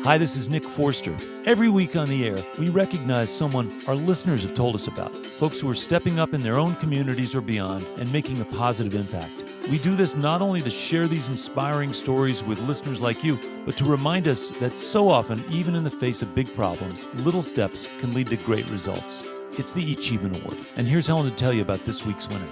Hi, this is Nick Forster. Every week on the air, we recognize someone our listeners have told us about, folks who are stepping up in their own communities or beyond and making a positive impact. We do this not only to share these inspiring stories with listeners like you, but to remind us that so often, even in the face of big problems, little steps can lead to great results. It's the eChievement Award, and here's Helen to tell you about this week's winner.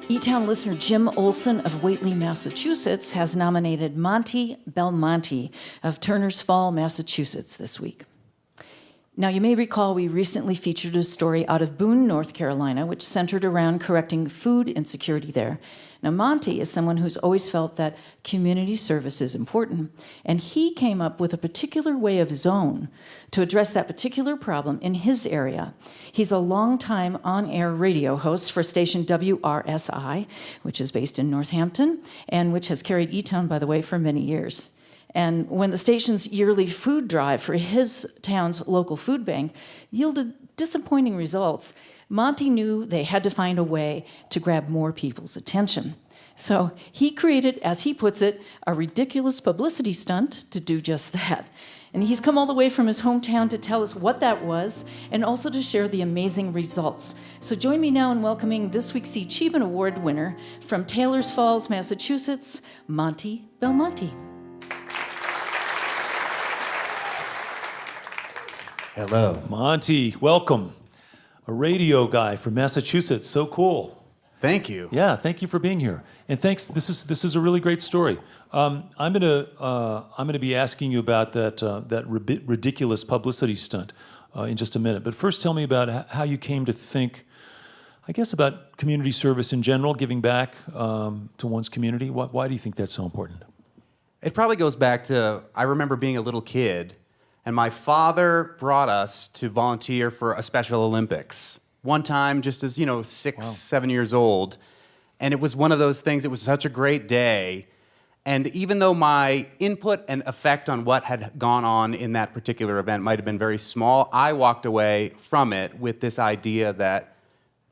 eTown listener Jim Olson of Whately, Massachusetts, has nominated Monte Belmonte of Turners Fall, Massachusetts this week. Now, you may recall we recently featured a story out of Boone, North Carolina, which centered around correcting food insecurity there. Now, Monte is someone who's always felt that community service is important, and he came up with a particular way of zone to address that particular problem in his area. He's a longtime on-air radio host for station WRSI, which is based in Northampton, and which has carried eTown, by the way, for many years. And when the station's yearly food drive for his town's local food bank yielded disappointing results, Monte knew they had to find a way to grab more people's attention. So he created, as he puts it, a ridiculous publicity stunt to do just that. And he's come all the way from his hometown to tell us what that was and also to share the amazing results. So join me now in welcoming this week's eChievement Award winner from Taylors Falls, Massachusetts, Monte Belmonte. Hello. Monte, welcome. A radio guy from Massachusetts. So cool. Thank you. Yeah, thank you for being here. And thanks. This is a really great story. I'm gonna be asking you about that ridiculous publicity stunt in just a minute. But first, tell me about how you came to think, I guess, about community service in general, giving back to one's community. Why do you think that's so important? It probably goes back to, I remember being a little kid, and my father brought us to volunteer for a Special Olympics. One time, just as, 6, 7 years old. And it was one of those things, it was such a great day. And even though my input and effect on what had gone on in that particular event might have been very small, I walked away from it with this idea that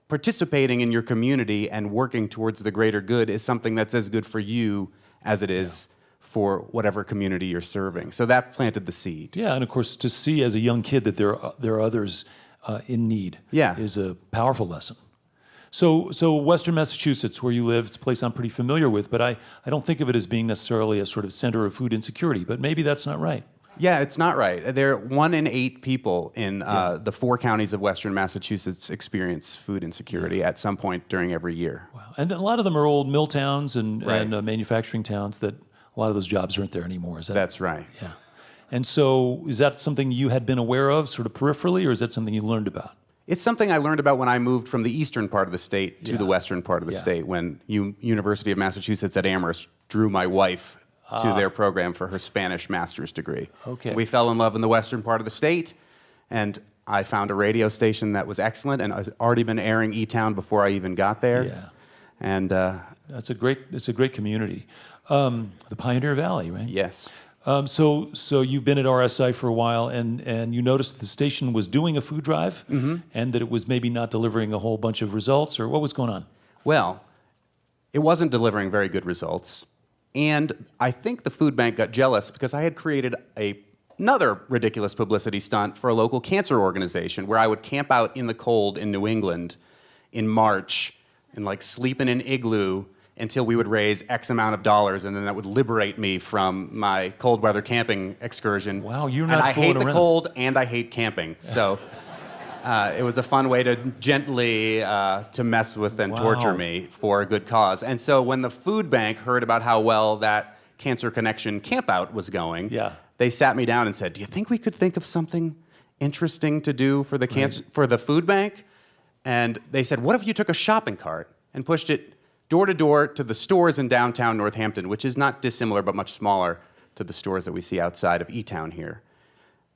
participating in your community and working towards the greater good is something that's as good for you as it is for whatever community you're serving. So that planted the seed. Yeah, and of course, to see as a young kid that there are others in need is a powerful lesson. So Western Massachusetts, where you live, it's a place I'm pretty familiar with, but I don't think of it as being necessarily a sort of center of food insecurity, but maybe that's not right. Yeah, it's not right. There are 1 in 8 people in the 4 counties of Western Massachusetts experience food insecurity at some point during every year. Wow. And a lot of them are old mill towns and manufacturing towns that a lot of those jobs aren't there anymore. Is that? That's right. Yeah. And so is that something you had been aware of sort of peripherally, or is that something you learned about? It's something I learned about when I moved from the eastern part of the state to the western part of the state, when University of Massachusetts at Amherst drew my wife to their program for her Spanish master's degree. Okay. We fell in love in the western part of the state, and I found a radio station that was excellent and had already been airing eTown before I even got there. Yeah. And it's a great community. The Pioneer Valley, right? yes. So you've been at RSI for a while, and you noticed the station was doing a food drive, and that it was maybe not delivering a whole bunch of results, or what was going on? Well, it wasn't delivering very good results, and I think the food bank got jealous because I had created another ridiculous publicity stunt for a local cancer organization where I would camp out in the cold in New England in March and sleep in an igloo until we would raise X amount of dollars, and then that would liberate me from my cold weather camping excursion. Wow, you're not And I hate fooling the around. cold, and I hate camping. So it was a fun way to gently to mess with and torture me for a good cause. And so when the food bank heard about how well that Cancer Connection campout was going, they sat me down and said, "Do you think we could think of something interesting to do for the for the food bank?" And they said, "What if you took a shopping cart and pushed it door to door to the stores in downtown Northampton," which is not dissimilar but much smaller to the stores that we see outside of eTown here.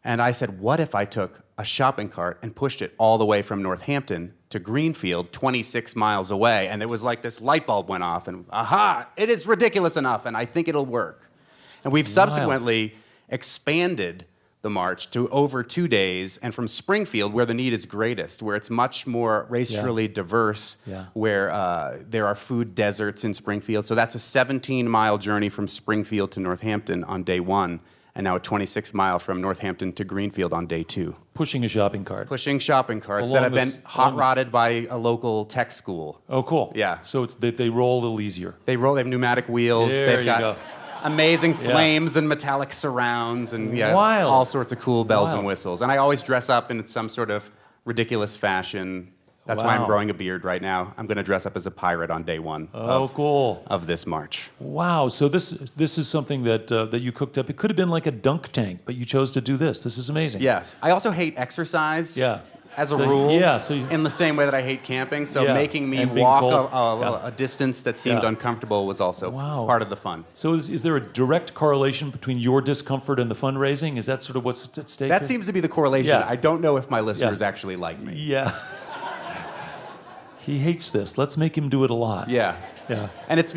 And I said, what if I took a shopping cart and pushed it all the way from Northampton to Greenfield, 26 miles away? And it was like this light bulb went off, and aha, it is ridiculous enough, and I think it'll work. And we've subsequently expanded the march to over 2 days, and from Springfield, where the need is greatest, where it's much more racially diverse, where there are food deserts in Springfield. So that's a 17-mile journey from Springfield to Northampton on day 1. and now a 26-mile from Northampton to Greenfield on day 2. Pushing a shopping cart. Pushing shopping carts Along that have been this- hot-rodded by a local tech school. Oh, cool. Yeah. So they roll a little easier. They have pneumatic wheels. There They've you got go. amazing flames and metallic surrounds and Wild. all sorts of cool bells and Wild. whistles. And I always dress up in some sort of ridiculous fashion. That's why I'm Wow. growing a beard right now. I'm going to dress up as a pirate on day 1 Cool. of this march. Wow. So this is something that you cooked up. It could have been like a dunk tank, but you chose to do this. This is amazing. Yes. I also hate exercise. Yeah. As a So- rule, yeah, so you- in the same way that I hate camping, so Yeah, making me and being walk cold. a distance that seemed Yeah. uncomfortable was also Wow. part of the fun. So is there a direct correlation between your discomfort and the fundraising? Is that sort of what's at stake? That here? seems to be the correlation. Yeah. I don't know if my listeners actually like me. Yeah. He hates this. Let's make him do it a lot. Yeah. Yeah. And it's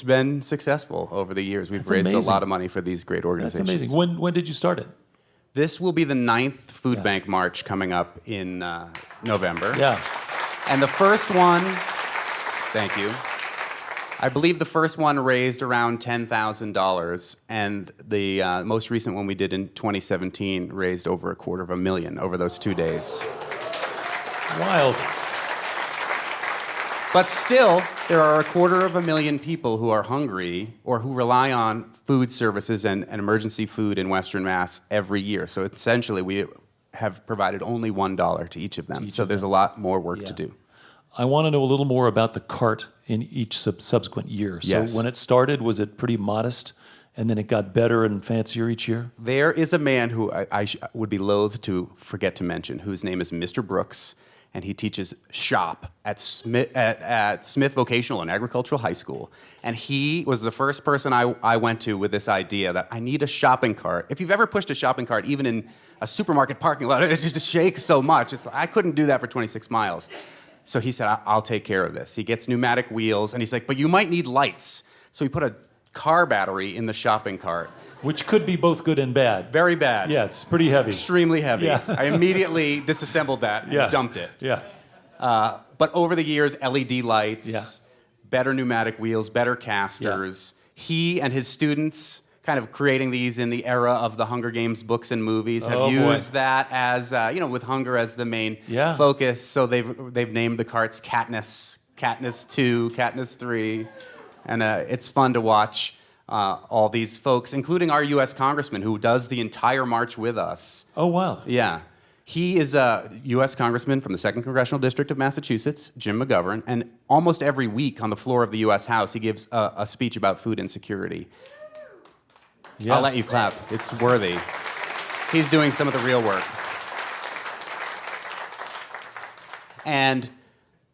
been successful over the years. We've That's raised amazing. a lot of money for these great That's organizations. amazing. When did you start it? This will be the 9th food Yeah. bank march coming up in November. Yeah. And the first one, thank you. I believe the first one raised around $10,000, and the most recent one we did in 2017 raised over $250,000 over those 2 days. Wild. But still, there are 250,000 people who are hungry or who rely on food services and emergency food in Western Mass every year. So essentially, we have provided only $1 to each of them. So there's a lot more work to do. I want to know a little more about the cart in each subsequent year. So Yes. when it started, was it pretty modest, and then it got better and fancier each year? There is a man who I would be loath to forget to mention, whose name is Mr. Brooks, and he teaches shop at Smith Vocational and Agricultural High School. And he was the first person I went to with this idea that I need a shopping cart. If you've ever pushed a shopping cart, even in a supermarket parking lot, it just shakes so much. I couldn't do that for 26 miles. So he said, I'll take care of this. He gets pneumatic wheels, and he's like, but you might need lights. So he put a car battery in the shopping cart. Which could be both good and bad. Very bad. Yeah, it's pretty heavy. Extremely heavy. Yeah. I immediately disassembled that and dumped it. Yeah. But over the years, LED lights, Yeah. better pneumatic wheels, better casters. He and his students, kind of creating these in the era of the Hunger Games books and movies, have Oh, boy. used that as, with hunger as the main Yeah. focus. So they've named the carts Katniss, Katniss 2, Katniss 3. And it's fun to watch all these folks, including our U.S. Congressman, who does the entire march with us. Oh, wow. Yeah. He is a U.S. Congressman from the 2nd Congressional District of Massachusetts, Jim McGovern, and almost every week on the floor of the U.S. House, he gives a speech about food insecurity. Yeah. I'll let you clap. It's worthy. He's doing some of the real work. And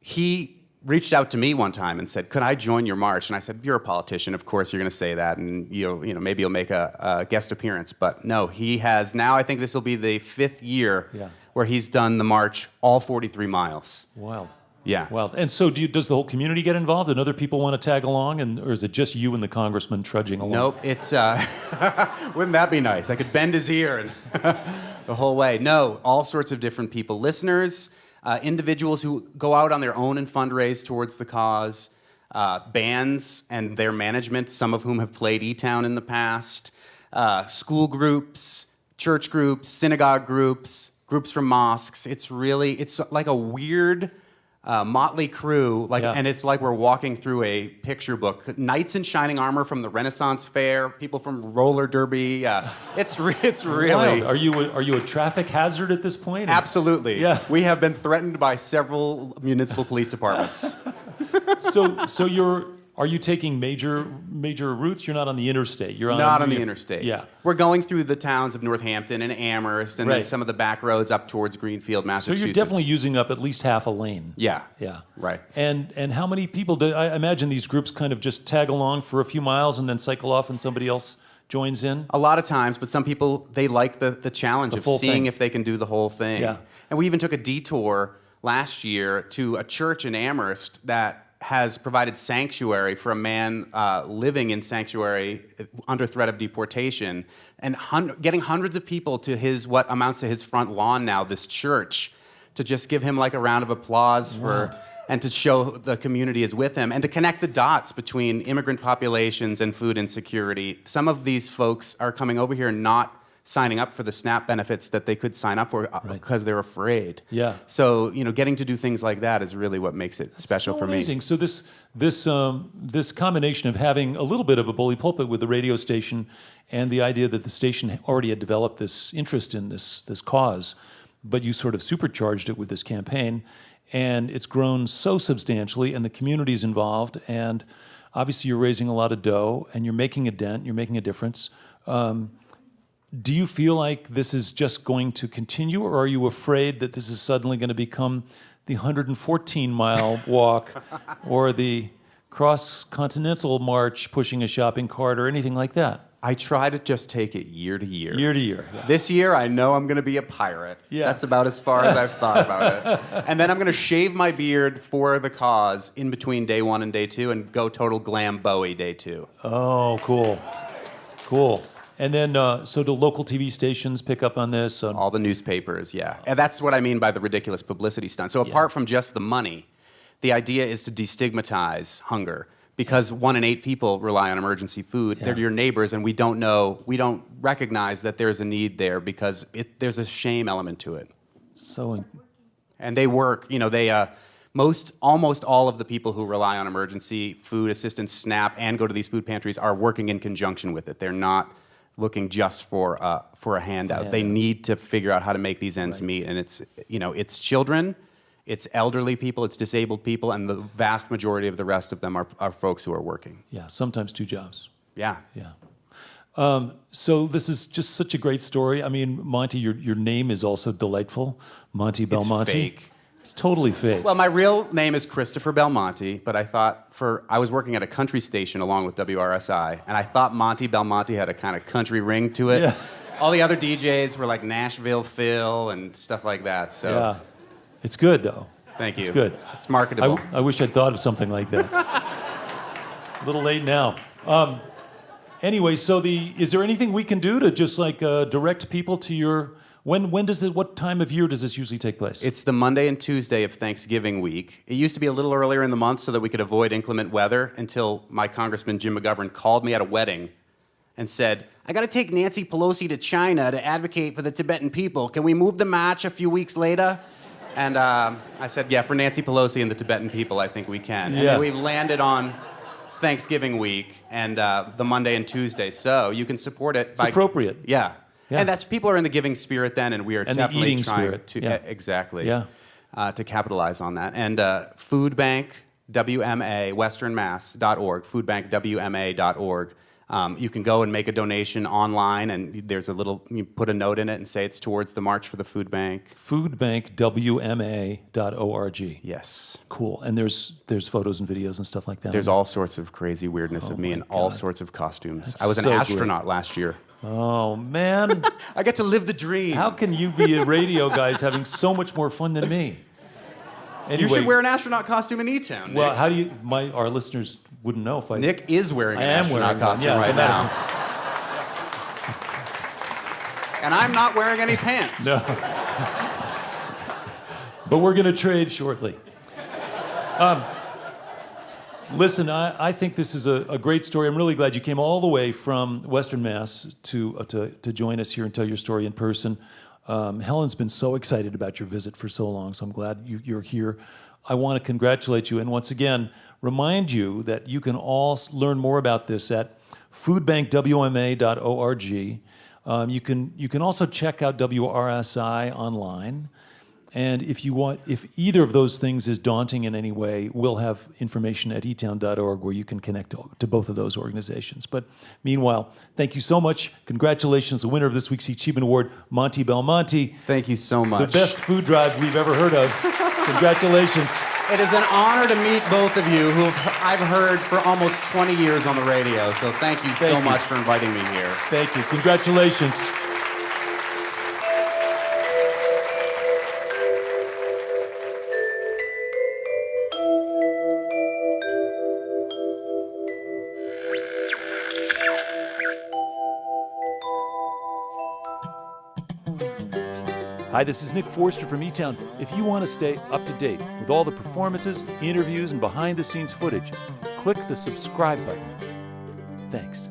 he reached out to me one time and said, could I join your march? And I said, you're a politician, of course you're going to say that, and maybe you'll make a guest appearance. But no, he has now, I think this will be the 5th year where he's done the march all 43 miles. Wild. Yeah. Wild. And so does the whole community get involved, and other people want to tag along, or is it just you and the congressman trudging along? Nope, it's, wouldn't that be nice? I could bend his ear and the whole way. No, all sorts of different people. Listeners, individuals who go out on their own and fundraise towards the cause, bands and their management, some of whom have played eTown in the past, school groups, church groups, synagogue groups, groups from mosques. It's like a weird motley crew, and it's like we're walking through a picture book. Knights in shining armor from the Renaissance Fair, people from roller derby. It's really. Wild. Are you a traffic hazard at this point? Absolutely. Yeah. We have been threatened by several municipal police departments. So are you taking major routes? You're not on the interstate. You're Not on the interstate. Yeah. We're going through the towns of Northampton and Amherst, and then some of the back roads up towards Greenfield, So Massachusetts. you're definitely using up at least half a lane. Yeah. Yeah. Right. And how many people I imagine these groups kind of just tag along for a few miles and then cycle off and somebody else joins in? A lot of times, but some people, they like the challenge of full seeing thing. if they can do the whole thing. Yeah. And we even took a detour last year to a church in Amherst that has provided sanctuary for a man living in sanctuary under threat of deportation, and getting hundreds of people to what amounts to his front lawn now, this church, to just give him like a round of applause for and to show the community is with him, and to connect the dots between immigrant populations and food insecurity. Some of these folks are coming over here not signing up for the SNAP benefits that they could sign up for because they're afraid. Yeah. So, getting to do things like that is really what makes it special so for amazing. me. So this combination of having a little bit of a bully pulpit with the radio station and the idea that the station already had developed this interest in this cause, but you sort of supercharged it with this campaign, and it's grown so substantially, and the community's involved, and obviously you're raising a lot of dough, and you're making a dent, you're making a difference. Do you feel like this is just going to continue, or are you afraid that this is suddenly going to become the 114-mile walk or the cross-continental march pushing a shopping cart or anything like that? I try to just take it year to year. Year to year. Yeah. This year, I know I'm going to be a pirate. Yeah. That's about as far as I've thought about it. And then I'm going to shave my beard for the cause in between day 1 and day 2 and go total glam Bowie day 2. Oh, cool. Cool. And then, so do local TV stations pick up on this? All the newspapers, yeah. And that's what I mean by the ridiculous publicity stunt. So apart from just the money, the idea is to destigmatize hunger. Because 1 in 8 people rely on emergency food. They're your neighbors, and we don't recognize that there's a need there because there's a shame element to it. And they work, almost all of the people who rely on emergency food assistance, SNAP, and go to these food pantries are working in conjunction with it. They're not looking just for a handout. They need to figure out how to make these ends meet, and it's children, it's elderly people, it's disabled people, and the vast majority of the rest of them are folks who are working. Yeah, sometimes 2 jobs. Yeah. Yeah. So this is just such a great story. I mean, Monte, your name is also delightful. Monte Belmonte. It's fake. It's totally fake. Well, my real name is Christopher Belmonte, but I thought I was working at a country station along with WRSI, and I thought Monte Belmonte had a kind of country ring to it. Yeah. All the other DJs were like Nashville Phil and stuff like that. So. Yeah. It's good, though. Thank you. It's good. It's marketable. I wish I'd thought of something like that. A little late now. Anyway, so is there anything we can do to just direct people to your... What time of year does this usually take place? It's the Monday and Tuesday of Thanksgiving week. It used to be a little earlier in the month so that we could avoid inclement weather until my Congressman Jim McGovern called me at a wedding and said, I got to take Nancy Pelosi to China to advocate for the Tibetan people. Can we move the match a few weeks later? And I said, yeah, for Nancy Pelosi and the Tibetan people, I think we can. Yeah. And we've landed on Thanksgiving week and the Monday and Tuesday, so you can support it. It's appropriate. Yeah. Yeah. And people are in the giving spirit then, and we are And definitely the eating trying spirit. to Yeah. Exactly. Yeah. To capitalize on that. And Food Bank WMA westernmass.org, foodbankwma.org. You can go and make a donation online, and you put a note in it and say it's towards the March for the Food Bank. Foodbankwma.org. Yes. Cool. And there's photos and videos and stuff like that. There's all sorts of crazy weirdness of me in all sorts of costumes. That's I was an so astronaut last year. Oh, man. I get to live the dream. How can you be a radio guy having so much more fun than me? Anyway, You should wear an astronaut costume in eTown, Nick. Well, how do you... Our listeners wouldn't know if I... Nick is wearing an I am astronaut wearing one, costume yeah, right as a matter now. And I'm not wearing any pants. No. But we're going to trade shortly. Listen, I think this is a great story. I'm really glad you came all the way from Western Mass to join us here and tell your story in person. Helen's been so excited about your visit for so long, so I'm glad you're here. I want to congratulate you and once again remind you that you can all learn more about this at foodbankwma.org. You can also check out WRSI online. And if either of those things is daunting in any way, we'll have information at eTown.org where you can connect to both of those organizations. But meanwhile, thank you so much. Congratulations, the winner of this week's eChievement Award, Monte Belmonte. Thank you so much. The best food drive we've ever heard of. Congratulations. It is an honor to meet both of you, who I've heard for almost 20 years on the radio. So thank you so much for inviting me here. Thank you. Congratulations. Hi, this is Nick Forster from eTown. If you want to stay up to date with all the performances, interviews, and behind-the-scenes footage, click the subscribe button. Thanks.